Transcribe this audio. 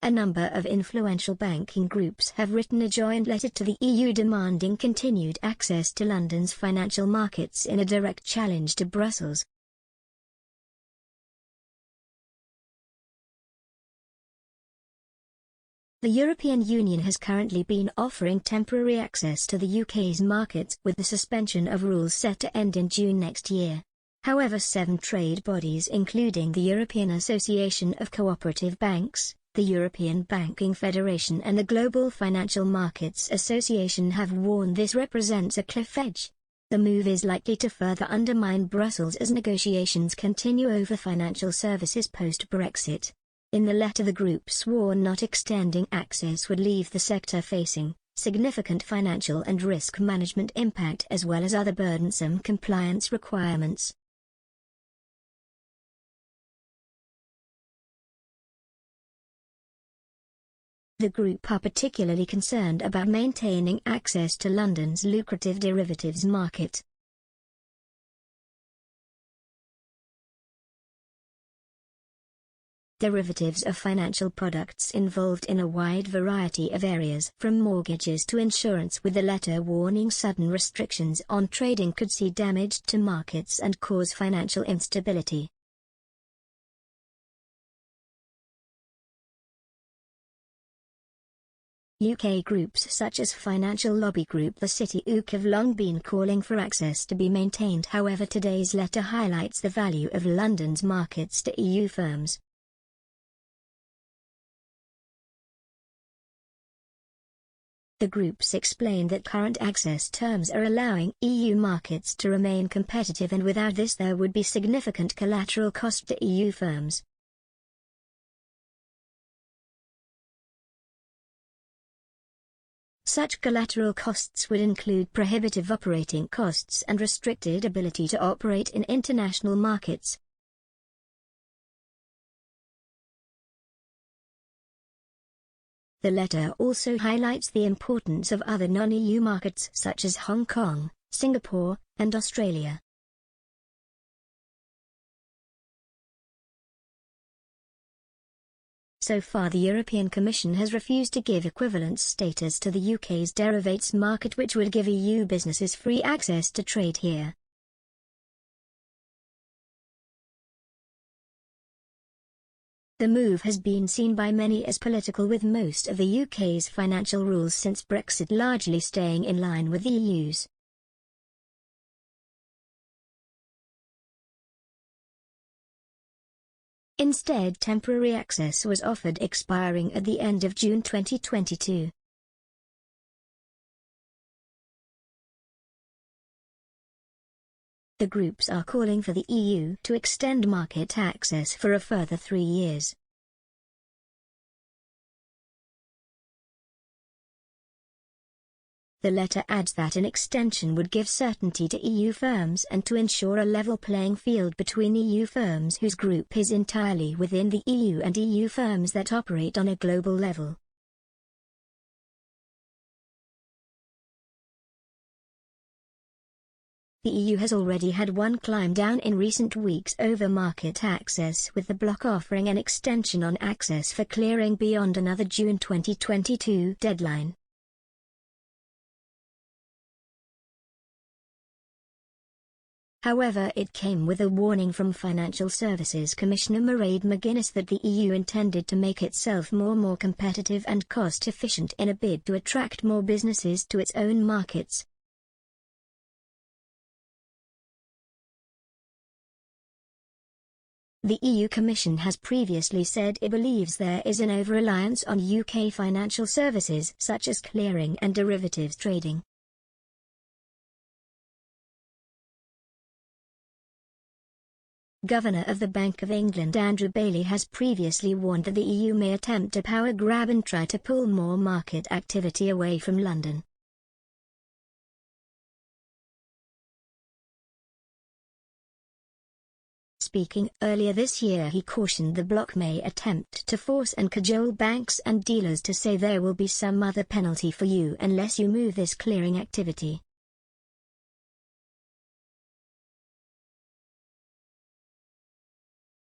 A number of influential banking groups have written a joint letter to the EU demanding continued access to London's financial markets in a direct challenge to Brussels. The European Union has currently been offering temporary access to the UK's markets with the suspension of rules set to end in June next year. However, 7 trade bodies including the European Association of Cooperative Banks, the European Banking Federation and the Global Financial Markets Association have warned this represents a cliff edge. The move is likely to further undermine Brussels as negotiations continue over financial services post-Brexit. In the letter the group swore not extending access would leave the sector facing significant financial and risk management impact as well as other burdensome compliance requirements. The group are particularly concerned about maintaining access to London's lucrative derivatives market. Derivatives are financial products involved in a wide variety of areas from mortgages to insurance, with the letter warning sudden restrictions on trading could see damage to markets and cause financial instability. UK groups such as financial lobby group the City UK have long been calling for access to be maintained. However, today's letter highlights the value of London's markets to EU firms. The groups explain that current access terms are allowing EU markets to remain competitive, and without this there would be significant collateral cost to EU firms. Such collateral costs would include prohibitive operating costs and restricted ability to operate in international markets. The letter also highlights the importance of other non-EU markets such as Hong Kong, Singapore, and Australia. So far, the European Commission has refused to give equivalence status to the UK's derivatives market, which would give EU businesses free access to trade here. The move has been seen by many as political, with most of the UK's financial rules since Brexit largely staying in line with the EU's. Instead, temporary access was offered, expiring at the end of June 2022. The groups are calling for the EU to extend market access for a further 3 years. The letter adds that an extension would give certainty to EU firms and to ensure a level playing field between EU firms whose group is entirely within the EU and EU firms that operate on a global level. The EU has already had one climb down in recent weeks over market access, with the bloc offering an extension on access for clearing beyond another June 2022 deadline. However, it came with a warning from Financial Services Commissioner Mairead McGuinness that the EU intended to make itself more competitive and cost-efficient in a bid to attract more businesses to its own markets. The EU Commission has previously said it believes there is an over-reliance on UK financial services such as clearing and derivatives trading. Governor of the Bank of England Andrew Bailey has previously warned that the EU may attempt a power grab and try to pull more market activity away from London. Speaking earlier this year, he cautioned the bloc may attempt to force and cajole banks and dealers to say there will be some other penalty for you unless you move this clearing activity.